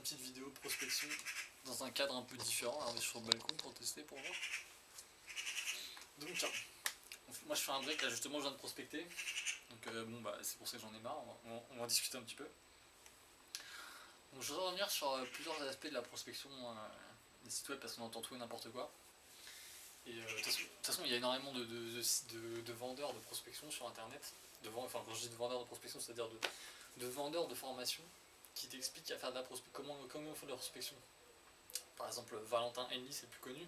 petite vidéo de prospection dans un cadre un peu différent. Alors, je suis sur le balcon pour tester, pour voir. Donc, tiens, moi je fais un break là, justement, je viens de prospecter. Donc, bon, bah, c'est pour ça que j'en ai marre, on va en discuter un petit peu. Donc, je voudrais revenir sur plusieurs aspects de la prospection des sites web parce qu'on entend tout et n'importe quoi. Et de toute façon, il y a énormément de vendeurs de prospection sur internet. Enfin, quand je dis de vendeurs de prospection, c'est-à-dire de vendeurs de formation qui t'expliquent à faire de la comment on fait de la prospection. Par exemple, Valentin Henry, c'est le plus connu,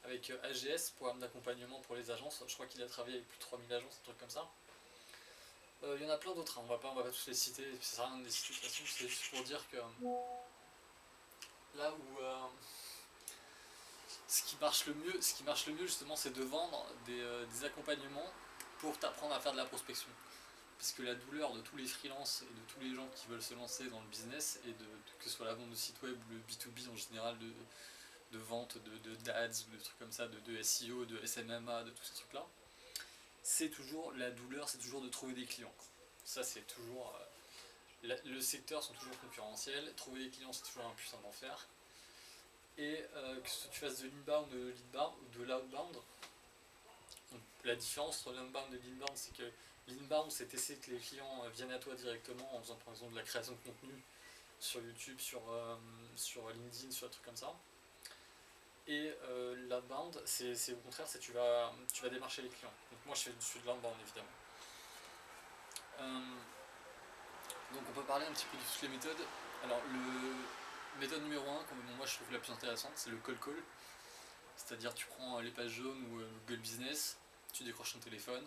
avec AGS, programme d'accompagnement pour les agences. Je crois qu'il a travaillé avec plus de 3000 agences, un truc comme ça. Il y en a plein d'autres, hein. On va pas tous les citer, ça sert à rien de les citer de toute façon, c'est juste pour dire que là où ce qui marche le mieux justement, c'est de vendre des accompagnements pour t'apprendre à faire de la prospection. Parce que la douleur de tous les freelances et de tous les gens qui veulent se lancer dans le business, et que ce soit la vente de site web ou le B2B en général, de vente d'ads ou de trucs comme ça, de SEO, de SMMA, de tous ces trucs là, c'est toujours la douleur, c'est toujours de trouver des clients. Ça c'est toujours... le secteur sont toujours concurrentiels, trouver des clients c'est toujours un putain d'enfer. Et que tu fasses de l'inbound, ou de l'outbound, la différence entre l'inbound et l'inbound, c'est que l'inbound, c'est essayer que les clients viennent à toi directement en faisant par exemple de la création de contenu sur YouTube, sur LinkedIn, sur des trucs comme ça. Et l'outbound, c'est au contraire, c'est tu vas démarcher les clients. Donc moi je fais de l'outbound évidemment. Donc on peut parler un petit peu de toutes les méthodes. Alors méthode numéro 1, comme moi je trouve la plus intéressante, c'est le cold call. C'est-à-dire tu prends les pages jaunes ou Google Business, tu décroches ton téléphone,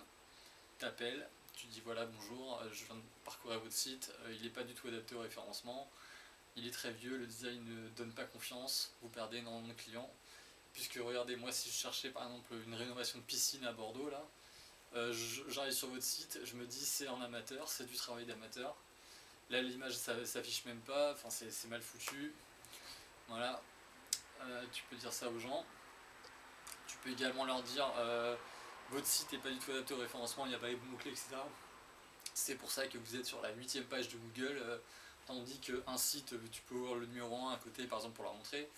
t'appelles, tu dis voilà bonjour, je viens de parcourir votre site, il n'est pas du tout adapté au référencement, il est très vieux, le design ne donne pas confiance, vous perdez énormément de clients, puisque regardez, moi si je cherchais par exemple une rénovation de piscine à Bordeaux là, j'arrive sur votre site, je me dis c'est en amateur, c'est du travail d'amateur, là l'image ça s'affiche même pas, enfin c'est mal foutu, voilà, tu peux dire ça aux gens. Tu peux également leur dire votre site n'est pas du tout adapté au référencement, il n'y a pas les bons mots-clés, etc. C'est pour ça que vous êtes sur la 8ème page de Google, tandis qu'un site, tu peux ouvrir le numéro 1 à côté par exemple pour leur montrer.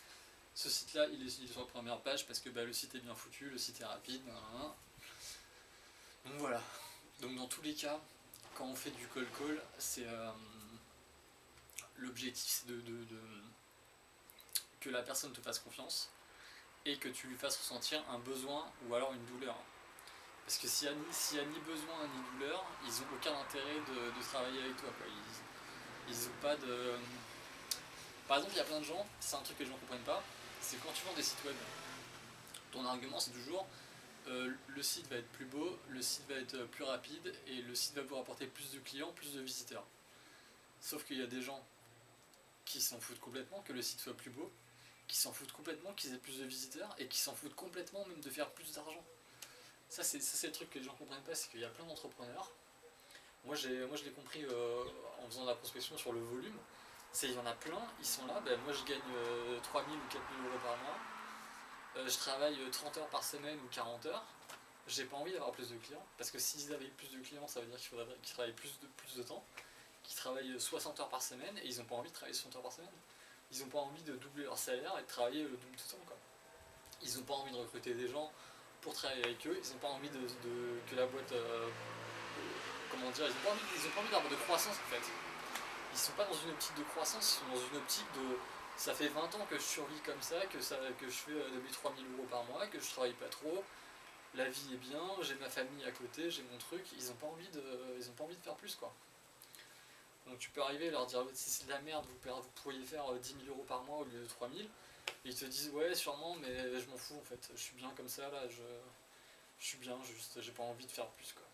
Ce site-là, il est sur la première page parce que le site est bien foutu, le site est rapide. Donc voilà. Donc dans tous les cas, quand on fait du cold call, c'est l'objectif c'est que la personne te fasse confiance et que tu lui fasses ressentir un besoin ou alors une douleur. Parce que s'il n'y a ni besoin ni douleur, ils n'ont aucun intérêt de travailler avec toi, quoi. Ils ont pas de... Par exemple, il y a plein de gens, c'est un truc que les gens ne comprennent pas, c'est quand tu vends des sites web, ton argument c'est toujours le site va être plus beau, le site va être plus rapide et le site va vous rapporter plus de clients, plus de visiteurs. Sauf qu'il y a des gens qui s'en foutent complètement que le site soit plus beau, qui s'en foutent complètement qu'ils aient plus de visiteurs et qui s'en foutent complètement même de faire plus d'argent. Ça c'est le truc que les gens ne comprennent pas, c'est qu'il y a plein d'entrepreneurs. Moi je l'ai compris en faisant de la prospection sur le volume. Il y en a plein, ils sont là, moi je gagne 3000 ou 4000 euros par mois. Je travaille 30 heures par semaine ou 40 heures. J'ai pas envie d'avoir plus de clients, parce que s'ils avaient plus de clients, ça veut dire qu'il faudrait qu'ils travaillent plus de temps, qu'ils travaillent 60 heures par semaine, et ils n'ont pas envie de travailler 60 heures par semaine. Ils n'ont pas envie de doubler leur salaire et de travailler le double de temps, quoi. Ils n'ont pas envie de recruter des gens pour travailler avec eux, ils n'ont pas envie que la boîte... comment dire, ils n'ont pas envie d'avoir de croissance en fait. Ils sont pas dans une optique de croissance, ils sont dans une optique de... Ça fait 20 ans que je survis comme ça, que je fais de mes 3000 euros par mois, que je travaille pas trop, la vie est bien, j'ai ma famille à côté, j'ai mon truc, ils n'ont pas envie de faire plus, quoi. Donc tu peux arriver et leur dire si c'est de la merde, vous pourriez faire 10 000 euros par mois au lieu de 3000, et ils te disent ouais sûrement, mais je m'en fous en fait, je suis bien comme ça là, je suis bien, juste j'ai pas envie de faire plus, quoi.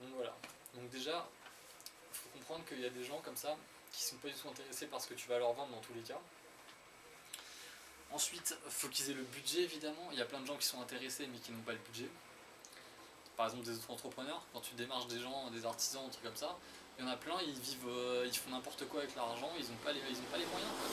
Donc voilà. Donc déjà, il faut comprendre qu'il y a des gens comme ça qui sont pas du tout intéressés par ce que tu vas leur vendre dans tous les cas. Ensuite, il faut qu'ils aient le budget évidemment. Il y a plein de gens qui sont intéressés mais qui n'ont pas le budget. Par exemple des auto-entrepreneurs, quand tu démarches des gens, des artisans, des trucs comme ça, il y en a plein, ils font n'importe quoi avec leur argent, ils n'ont pas les moyens, quoi,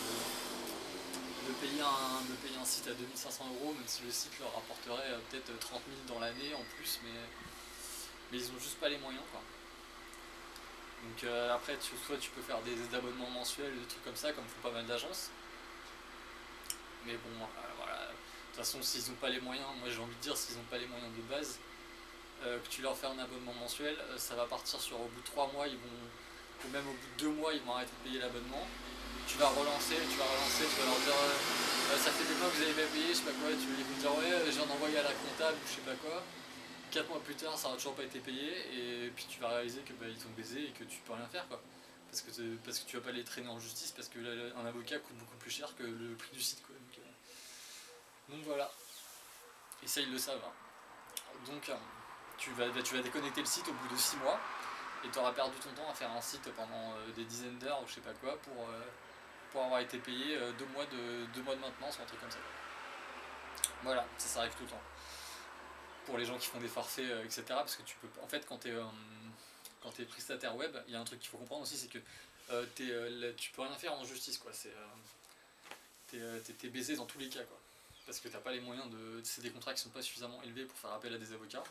de payer un site à 2500 euros, même si le site leur rapporterait peut-être 30 000 dans l'année en plus, mais ils n'ont juste pas les moyens, quoi. Donc après, soit tu peux faire des abonnements mensuels, des trucs comme ça, comme font pas mal d'agences. Mais bon, voilà. De toute façon, s'ils n'ont pas les moyens, moi j'ai envie de dire, s'ils n'ont pas les moyens de base, que tu leur fais un abonnement mensuel, ça va partir sur au bout de 3 mois, ou même au bout de 2 mois, ils vont arrêter de payer l'abonnement. Tu vas relancer, tu vas leur dire ça fait 2 mois que vous avez pas payé, je sais pas quoi, ils vont dire ouais, je viens d'envoyer à la comptable ou je sais pas quoi. 4 mois plus tard, ça n'a toujours pas été payé, et puis tu vas réaliser que ils t'ont baisé et que tu peux rien faire quoi. Parce que tu vas pas les traîner en justice, parce que un avocat coûte beaucoup plus cher que le prix du site quoi. Donc voilà. Et ça ils le savent. Hein. Donc tu vas déconnecter le site au bout de 6 mois, et tu auras perdu ton temps à faire un site pendant des dizaines d'heures ou je sais pas quoi pour avoir été payé 2 mois de maintenance ou un truc comme ça. Voilà, ça arrive tout le temps. Pour les gens qui font des forfaits, etc. Parce que tu peux, en fait, quand t'es prestataire web, il y a un truc qu'il faut comprendre aussi, c'est que tu peux rien faire en justice, quoi. T'es baisé dans tous les cas, quoi. Parce que t'as pas les moyens c'est des contrats qui sont pas suffisamment élevés pour faire appel à des avocats.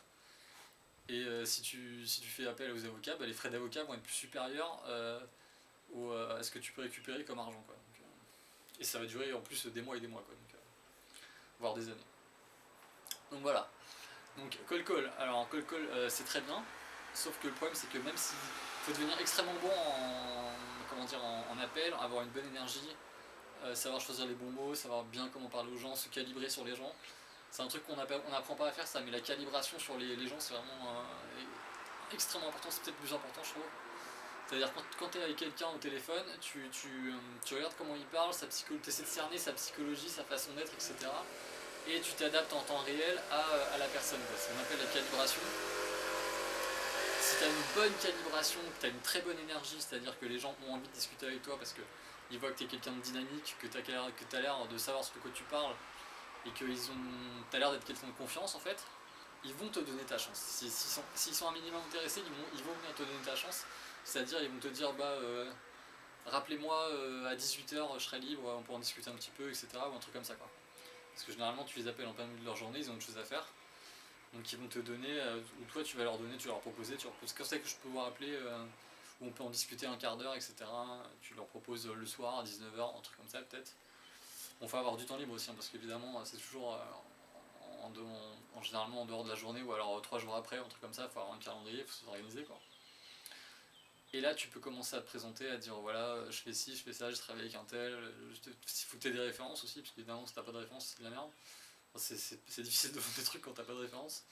Et si tu fais appel aux avocats, les frais d'avocat vont être plus supérieurs à ce que tu peux récupérer comme argent, quoi. Donc, et ça va durer en plus des mois et des mois, quoi. Donc, voire des années. Donc voilà. Donc call call, alors call call c'est très bien, sauf que le problème c'est que même s'il faut devenir extrêmement bon en appel, avoir une bonne énergie, savoir choisir les bons mots, savoir bien comment parler aux gens, se calibrer sur les gens, c'est un truc qu'on n'apprend pas à faire ça, mais la calibration sur les gens c'est vraiment extrêmement important, c'est peut-être plus important je trouve. C'est-à-dire quand tu es avec quelqu'un au téléphone, tu regardes comment il parle, tu essaies de cerner sa psychologie, sa façon d'être, etc. Et tu t'adaptes en temps réel à la personne. C'est ce qu'on appelle la calibration. Si tu as une bonne calibration, que tu as une très bonne énergie, c'est-à-dire que les gens ont envie de discuter avec toi parce qu'ils voient que tu es quelqu'un de dynamique, que tu as l'air de savoir ce de quoi tu parles, et que tu as l'air d'être quelqu'un de confiance en fait, ils vont te donner ta chance. S'ils sont un minimum intéressés, ils vont venir te donner ta chance. C'est-à-dire ils vont te dire rappelez-moi à 18h je serai libre, on peut en discuter un petit peu, etc. ou un truc comme ça quoi. Parce que généralement tu les appelles en plein milieu de leur journée, ils ont autre chose à faire. Donc ils vont te donner, ou toi tu vas leur donner, tu vas leur proposer, tu leur proposes quand c'est que je peux vous rappeler, où on peut en discuter un quart d'heure, etc. Tu leur proposes le soir à 19h, un truc comme ça peut-être. On faut avoir du temps libre aussi, hein, parce qu'évidemment c'est toujours généralement en dehors de la journée, ou alors 3 jours après, un truc comme ça, il faut avoir un calendrier, il faut s'organiser quoi. Et là tu peux commencer à te présenter, à dire voilà, je fais ci, je fais ça, je travaille avec un tel, il faut que tu aies des références aussi, parce qu'évidemment si t'as pas de référence c'est de la merde. C'est difficile de vendre des trucs quand t'as pas de référence.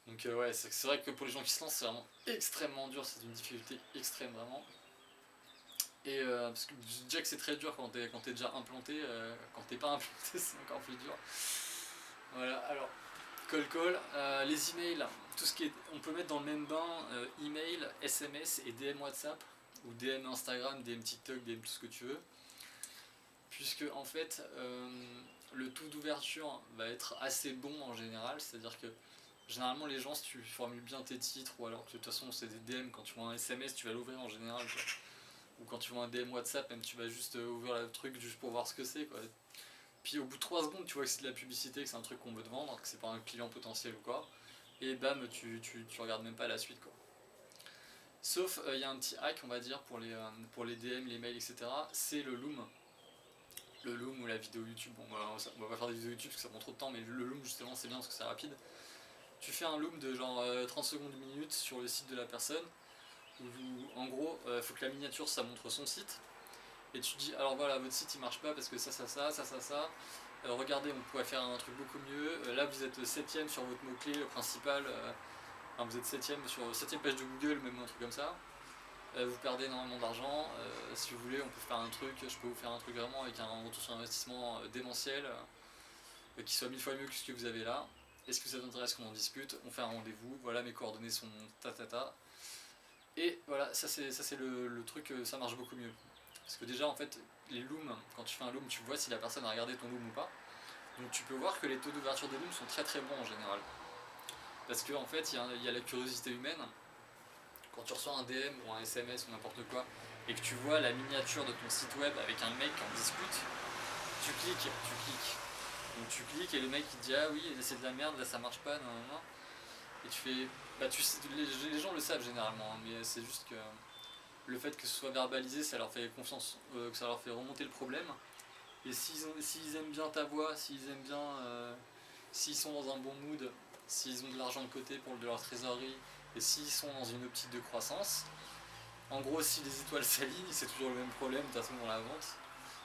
Donc ouais, c'est vrai que pour les gens qui se lancent, c'est vraiment extrêmement dur, c'est une difficulté extrême vraiment. Et parce que déjà que c'est très dur quand t'es déjà implanté, quand t'es pas implanté c'est encore plus dur. Voilà, alors, call, les emails, tout ce qui est, on peut mettre dans le même bain email, SMS et DM WhatsApp, ou DM Instagram, DM TikTok, DM tout ce que tu veux. Puisque en fait, le taux d'ouverture va être assez bon en général, c'est-à-dire que généralement les gens, si tu formules bien tes titres, ou alors que de toute façon c'est des DM, quand tu vois un SMS tu vas l'ouvrir en général quoi. Ou quand tu vois un DM WhatsApp même tu vas juste ouvrir le truc juste pour voir ce que c'est quoi. Puis au bout de 3 secondes tu vois que c'est de la publicité, que c'est un truc qu'on veut te vendre, que c'est pas un client potentiel ou quoi, et bam tu regardes même pas la suite quoi. Sauf il y a un petit hack on va dire pour les DM, les mails etc, c'est le Loom. Le Loom ou la vidéo YouTube, bon on va pas faire des vidéos YouTube parce que ça prend trop de temps, mais le Loom justement c'est bien parce que c'est rapide. Tu fais un Loom de genre 30 secondes, 1 minute sur le site de la personne, où en gros il faut que la miniature ça montre son site, et tu dis alors voilà votre site il marche pas parce que ça, regardez on pourrait faire un truc beaucoup mieux, là vous êtes 7ème sur votre mot-clé principal, vous êtes 7ème sur 7ème page de Google, même un truc comme ça. Vous perdez énormément d'argent, si vous voulez on peut faire un truc, je peux vous faire un truc vraiment avec un retour sur investissement démentiel, qui soit 1000 fois mieux que ce que vous avez là. Est-ce que ça t'intéresse qu'on en discute? On fait un rendez-vous, voilà mes coordonnées sont ta. Et voilà, ça c'est le truc, ça marche beaucoup mieux. Parce que déjà en fait, les looms, quand tu fais un loom, tu vois si la personne a regardé ton loom ou pas. Donc tu peux voir que les taux d'ouverture des looms sont très très bons en général. Parce qu'en en fait, il y a la curiosité humaine. Quand tu reçois un DM ou un SMS ou n'importe quoi, et que tu vois la miniature de ton site web avec un mec en dispute, tu cliques. Donc tu cliques et le mec il te dit ah oui c'est de la merde, là ça marche pas, non. Et tu fais. Bah, les gens le savent généralement, hein, mais c'est juste que le fait que ce soit verbalisé, ça leur fait confiance, que ça leur fait remonter le problème. Et s'ils aiment bien ta voix, s'ils sont dans un bon mood, s'ils ont de l'argent de côté pour de leur trésorerie, et s'ils sont dans une optique de croissance, en gros, si les étoiles s'alignent, c'est toujours le même problème de toute façon dans la vente.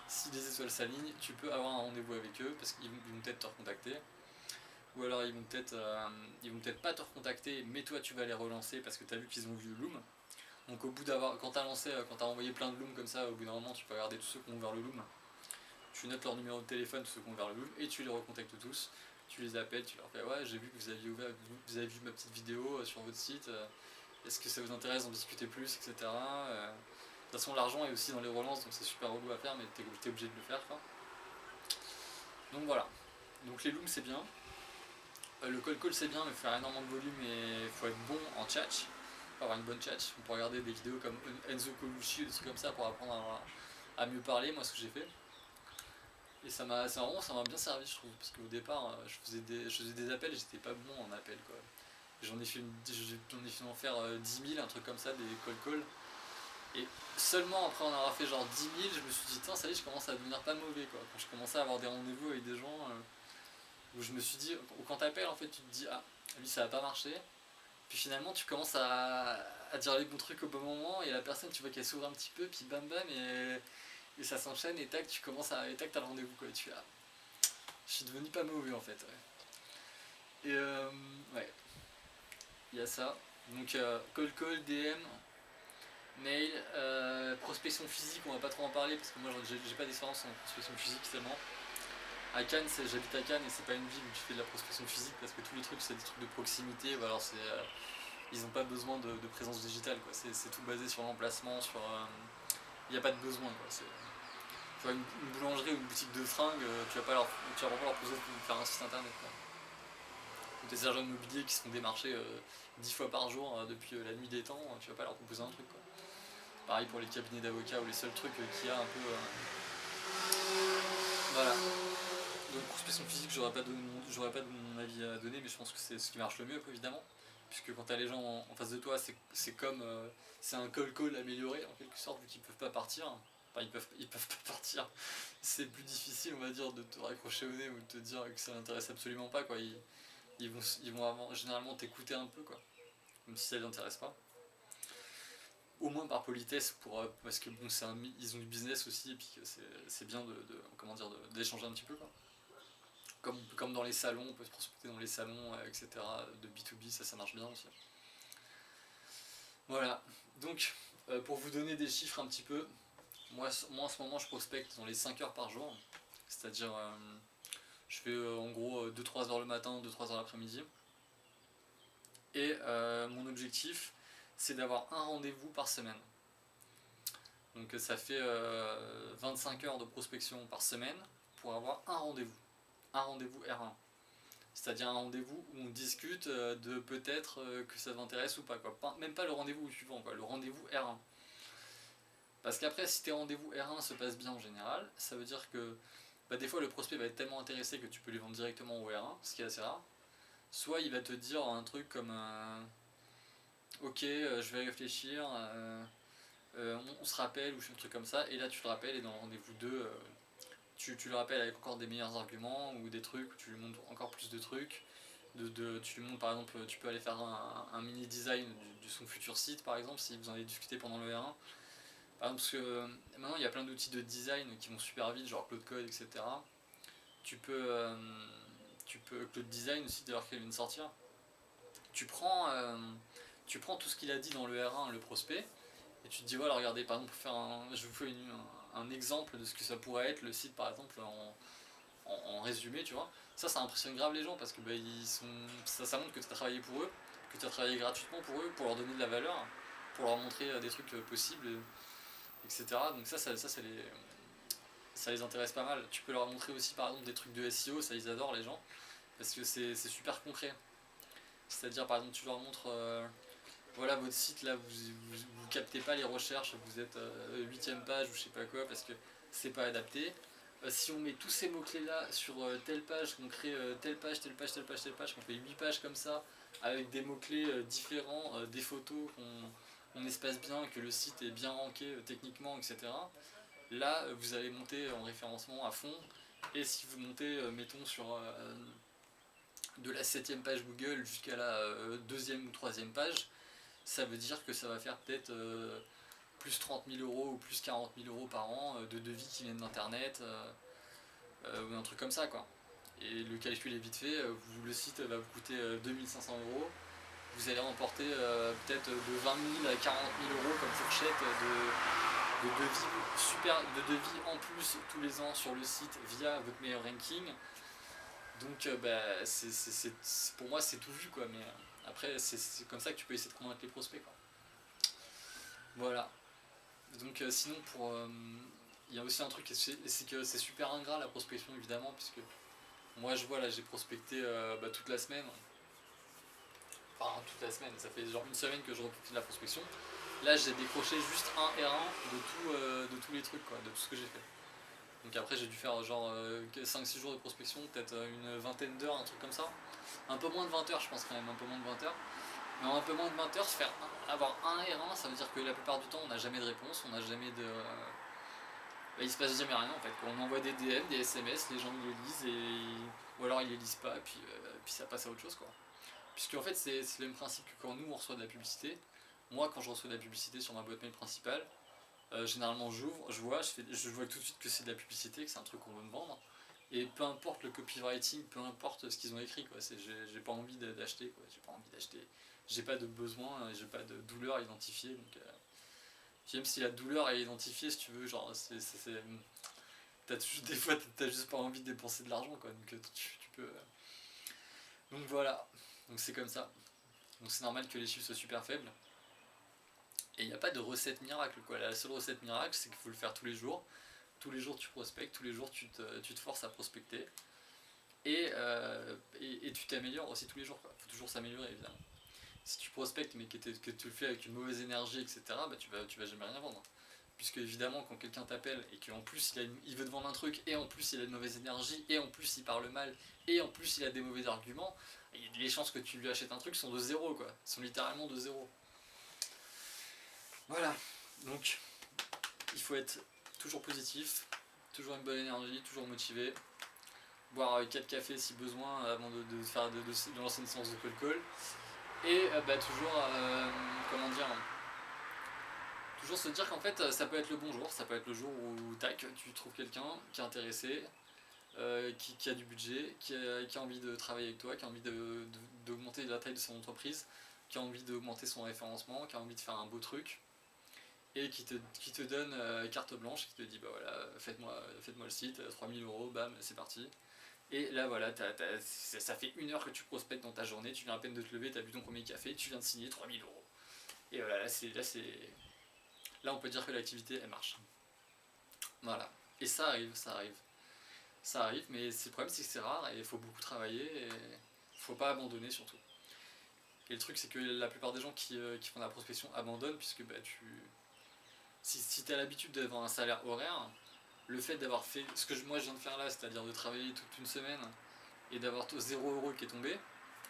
Si les étoiles s'alignent, tu peux avoir un rendez-vous avec eux parce qu'ils vont peut-être te recontacter. Ou alors ils vont peut-être pas te recontacter, mais toi tu vas les relancer parce que tu as vu qu'ils ont vu le loom. Donc quand t'as envoyé plein de looms comme ça, au bout d'un moment tu peux regarder tous ceux qui ont ouvert le loom. Tu notes leur numéro de téléphone, tous ceux qui ont ouvert le loom, et tu les recontactes tous. Tu les appelles, tu leur fais ouais, j'ai vu que vous avez vu ma petite vidéo sur votre site. Est-ce que ça vous intéresse d'en discuter plus, etc. De toute façon, l'argent est aussi dans les relances, donc c'est super relou à faire, mais t'es obligé de le faire, quoi. Donc voilà. Donc les looms c'est bien. Le call call c'est bien, mais il faut faire énormément de volume et il faut être bon en tchatch. Faut avoir une bonne tchatch. On peut regarder des vidéos comme Enzo Colucci ou des trucs comme ça pour apprendre à mieux parler, moi ce que j'ai fait. Et ça m'a bien servi, je trouve, parce qu'au départ, je faisais des appels et j'étais pas bon en appel, quoi. J'en ai fait en faire 10 000, un truc comme ça, des call calls. Et seulement après en avoir fait genre 10 000, je me suis dit, tiens, ça y est, je commence à devenir pas mauvais, quoi. Quand je commençais à avoir des rendez-vous avec des gens, où je me suis dit, quand t'appelles, en fait, tu te dis, ah, lui, ça va pas marcher. Puis finalement, tu commences à dire les bons trucs au bon moment, et la personne, tu vois qu'elle s'ouvre un petit peu, puis bam bam, et ça s'enchaîne, et tac, et tac, t'as le rendez-vous, quoi. Et tu fais, ah, je suis devenu pas mauvais, en fait, ouais. Et ouais, il y a ça. Donc, call, DM, mail, prospection physique, on va pas trop en parler parce que moi j'ai pas d'expérience en prospection physique tellement. À Cannes, j'habite à Cannes et c'est pas une ville où tu fais de la prospection physique parce que tous les trucs c'est des trucs de proximité, ou alors ils ont pas besoin de présence digitale, quoi. C'est tout basé sur l'emplacement, il n'y a pas de besoin, quoi. Tu vois, une boulangerie ou une boutique de fringues, tu vas pas leur poser de faire un site internet, quoi. Ou des agents immobiliers qui se font démarcher 10 fois par jour depuis la nuit des temps, tu vas pas leur proposer un truc, quoi. Pareil pour les cabinets d'avocats ou les seuls trucs qu'il y a un peu. Voilà. Donc prospection physique, j'aurais pas de mon avis à donner, mais je pense que c'est ce qui marche le mieux, évidemment. Puisque quand t'as les gens en face de toi, c'est comme. C'est un call amélioré en quelque sorte, vu qu'ils peuvent pas partir. Enfin, ils peuvent pas partir. C'est plus difficile, on va dire, de te raccrocher au nez ou de te dire que ça l'intéresse absolument pas, quoi. Ils vont généralement t'écouter un peu, quoi. Même si ça les intéresse pas. Au moins par politesse, parce que bon, ils ont du business aussi, et puis c'est bien d'échanger un petit peu, quoi. Comme dans les salons, on peut se prospecter dans les salons, etc. De B2B, ça marche bien aussi. Voilà, donc pour vous donner des chiffres un petit peu, moi en ce moment je prospecte dans les 5 heures par jour, c'est-à-dire je fais en gros 2-3 heures le matin, 2-3 heures l'après-midi. Et mon objectif, c'est d'avoir un rendez-vous par semaine. Donc ça fait 25 heures de prospection par semaine pour avoir un rendez-vous R1. C'est-à-dire un rendez-vous où on discute de peut-être que ça t'intéresse ou pas, quoi. Même pas le rendez-vous suivant, quoi, le rendez-vous R1. Parce qu'après, si tes rendez-vous R1 se passent bien en général, ça veut dire que des fois le prospect va être tellement intéressé que tu peux lui vendre directement au R1, ce qui est assez rare. Soit il va te dire un truc comme ok, je vais réfléchir, on se rappelle, ou un truc comme ça, et là tu le rappelles, et dans le rendez-vous 2, tu le rappelles avec encore des meilleurs arguments, ou des trucs où tu lui montres encore plus de trucs. Tu lui montres par exemple, tu peux aller faire un mini design de son futur site par exemple, si vous en avez discuté pendant le R1. Par exemple, parce que maintenant il y a plein d'outils de design qui vont super vite, genre Claude Code, etc. Tu peux Claude Design aussi, d'ailleurs qu'il vient de sortir. Tu prends tout ce qu'il a dit dans le R1, le prospect, et tu te dis voilà, regardez, par exemple, je vous fais un exemple de ce que ça pourrait être le site, par exemple, en résumé, tu vois. Ça impressionne grave les gens parce que ça montre que tu as travaillé pour eux, que tu as travaillé gratuitement pour eux, pour leur donner de la valeur, pour leur montrer des trucs possibles, etc. Donc ça les intéresse pas mal. Tu peux leur montrer aussi par exemple des trucs de SEO, ça ils adorent les gens, parce que c'est super concret. C'est-à-dire par exemple tu leur montres voilà votre site là, vous captez pas les recherches, vous êtes 8ème page ou je sais pas quoi parce que c'est pas adapté. Si on met tous ces mots clés là sur telle page, qu'on crée telle page, qu'on fait 8 pages comme ça, avec des mots-clés différents, des photos qu'on espace bien, que le site est bien ranké techniquement, etc. Là, vous allez monter en référencement à fond. Et si vous montez, mettons, sur de la 7ème page Google jusqu'à la 2ème ou 3ème page, ça veut dire que ça va faire peut-être plus 30 000 euros ou plus 40 000 euros par an de devis qui viennent d'internet ou un truc comme ça quoi. Et le calcul est vite fait, le site va vous coûter 2500 euros, vous allez remporter peut-être de 20 000 à 40 000 euros comme fourchette de devis en plus tous les ans sur le site via votre meilleur ranking. Donc pour moi c'est tout vu quoi, mais après c'est comme ça que tu peux essayer de convaincre les prospects quoi. Voilà. Donc sinon il y a aussi un truc, c'est que c'est super ingrat la prospection évidemment, puisque moi je vois là j'ai prospecté toute la semaine. Enfin toute la semaine, ça fait genre une semaine que je reprofite de la prospection. Là j'ai décroché juste un R1 de tous les trucs quoi, de tout ce que j'ai fait. Donc après j'ai dû faire genre 5-6 jours de prospection, peut-être une vingtaine d'heures, un truc comme ça. Un peu moins de 20 heures je pense quand même, un peu moins de 20 heures. Mais en un peu moins de 20 heures, avoir un R1, ça veut dire que la plupart du temps on n'a jamais de réponse, on n'a jamais de... il se passe jamais rien en fait. On envoie des DM, des SMS, les gens ils les lisent ou alors ils les lisent pas, puis ça passe à autre chose quoi. Puisque en fait c'est le même principe que quand nous on reçoit de la publicité. Moi quand je reçois de la publicité sur ma boîte mail principale, généralement j'ouvre, je vois tout de suite que c'est de la publicité, que c'est un truc qu'on veut me vendre. Et peu importe le copywriting, peu importe ce qu'ils ont écrit, quoi. J'ai pas envie d'acheter, quoi. J'ai pas envie d'acheter. J'ai pas de besoin, j'ai pas de douleur identifiée. Donc, même si la douleur est identifiée, si tu veux, genre, des fois, t'as juste pas envie de dépenser de l'argent, quoi. Donc, tu peux. Donc voilà. Donc c'est comme ça. Donc c'est normal que les chiffres soient super faibles. Et il n'y a pas de recette miracle, quoi. La seule recette miracle, c'est qu'il faut le faire tous les jours. Tous les jours tu prospectes, tous les jours tu te forces à prospecter. Et tu t'améliores aussi tous les jours, quoi. Faut toujours s'améliorer évidemment. Si tu prospectes mais que tu le fais avec une mauvaise énergie, etc., tu vas jamais rien vendre. Puisque évidemment quand quelqu'un t'appelle et qu'en plus il veut te vendre un truc, et en plus il a une mauvaise énergie, et en plus il parle mal, et en plus il a des mauvais arguments, les chances que tu lui achètes un truc sont de zéro, quoi. Sont littéralement de zéro. Voilà. Donc il faut être toujours positif, toujours une bonne énergie, toujours motivé. Boire 4 cafés si besoin avant de lancer une séance de call. Et toujours, comment dire, toujours se dire qu'en fait ça peut être le bon jour, ça peut être le jour où tac, tu trouves quelqu'un qui est intéressé, qui a du budget, qui a envie de travailler avec toi, qui a envie d'augmenter la taille de son entreprise, qui a envie d'augmenter son référencement, qui a envie de faire un beau truc, et qui te donne carte blanche, qui te dit bah voilà, faites-moi le site, 3000 euros, bam, c'est parti. Et là voilà, ça fait 1 heure que tu prospectes dans ta journée, tu viens à peine de te lever, tu as bu ton premier café, tu viens de signer 3000 euros. Et voilà, là on peut dire que l'activité elle marche. Voilà. Et ça arrive. Ça arrive, mais le problème c'est que c'est rare et il faut beaucoup travailler et il faut pas abandonner surtout. Et le truc c'est que la plupart des gens qui font de la prospection abandonnent puisque si tu as l'habitude d'avoir un salaire horaire, le fait d'avoir fait ce que moi je viens de faire là, c'est-à-dire de travailler toute une semaine et d'avoir 0 € qui est tombé,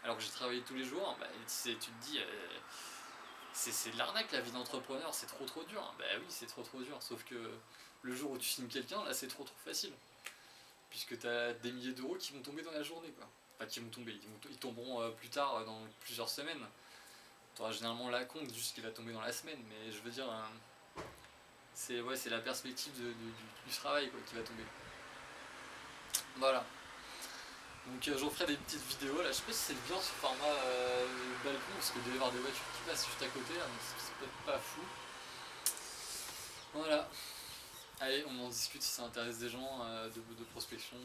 alors que j'ai travaillé tous les jours, tu te dis c'est de l'arnaque la vie d'entrepreneur, c'est trop dur. Bah oui, c'est trop dur, sauf que le jour où tu signes quelqu'un, là c'est trop facile. Puisque tu as des milliers d'euros qui vont tomber dans la journée, quoi. Enfin, qui vont tomber, ils tomberont plus tard, dans plusieurs semaines. Tu auras généralement la compte juste qui va tomber dans la semaine, mais je veux dire, c'est la perspective du travail quoi, qui va tomber. Voilà. Donc j'en ferai des petites vidéos là, je sais pas si c'est bien ce format balcon, parce qu'il doit y avoir des voitures qui passent juste à côté, là, donc c'est peut-être pas fou. Voilà. Allez, on en discute si ça intéresse des gens de prospection.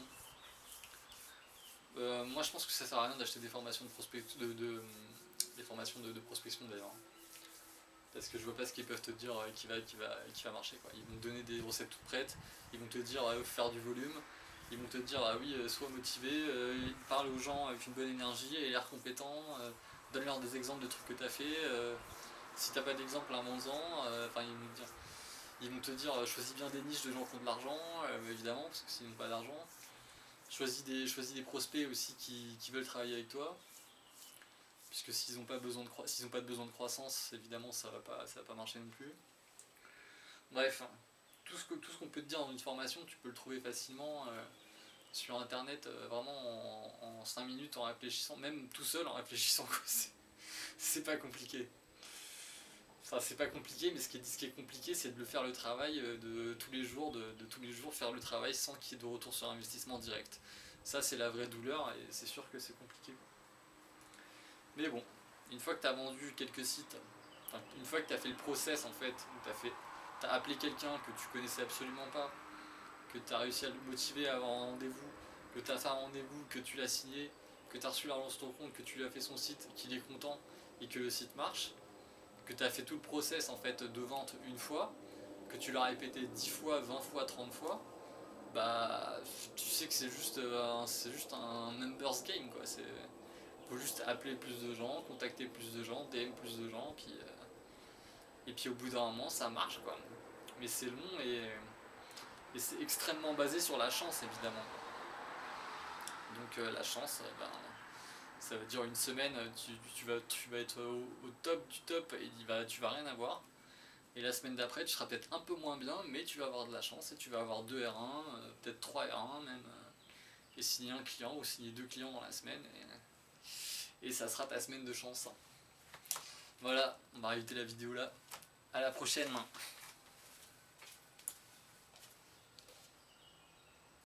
Moi je pense que ça sert à rien d'acheter des formations de prospection, des formations de prospection d'ailleurs. Parce que je vois pas ce qu'ils peuvent te dire qui va marcher, quoi. Ils vont te donner des recettes toutes prêtes, ils vont te dire faire du volume, ils vont te dire oui, sois motivé, parle aux gens avec une bonne énergie, et l'air compétent, donne-leur des exemples de trucs que tu as fait, si t'as pas d'exemple, invente-en, ils vont te dire choisis bien des niches de gens qui ont de l'argent, évidemment, parce que s'ils n'ont pas d'argent, choisis des prospects aussi qui veulent travailler avec toi, puisque s'ils n'ont pas besoin de croissance, évidemment ça va pas marcher non plus. Bref, tout ce qu'on peut te dire dans une formation, tu peux le trouver facilement sur internet, vraiment en 5 minutes en réfléchissant, même tout seul en réfléchissant, quoi. C'est pas compliqué. Enfin, c'est pas compliqué, mais ce qui est compliqué, c'est de le faire le travail de tous les jours, de tous les jours faire le travail sans qu'il y ait de retour sur investissement direct. Ça, c'est la vraie douleur et c'est sûr que c'est compliqué. Mais bon, une fois que tu as vendu quelques sites, enfin, une fois que tu as fait le process en fait, où t'as appelé quelqu'un que tu connaissais absolument pas, que tu as réussi à le motiver à avoir un rendez-vous, que tu as fait un rendez-vous, que tu l'as signé, que tu as reçu l'argent sur ton compte, que tu lui as fait son site, qu'il est content et que le site marche, que tu as fait tout le process en fait de vente une fois, que tu l'as répété 10 fois, 20 fois, 30 fois, bah tu sais que c'est juste un numbers game quoi. Faut juste appeler plus de gens, contacter plus de gens, DM plus de gens, et puis au bout d'un moment ça marche quoi. Mais c'est long et c'est extrêmement basé sur la chance évidemment. Donc la chance, ça veut dire une semaine tu vas être au top du top et tu vas rien avoir. Et la semaine d'après tu seras peut-être un peu moins bien, mais tu vas avoir de la chance et tu vas avoir 2 R1, peut-être 3 R1 même, et signer un client ou signer 2 clients dans la semaine. Et ça sera ta semaine de chance. Voilà, on va arrêter la vidéo là. À la prochaine.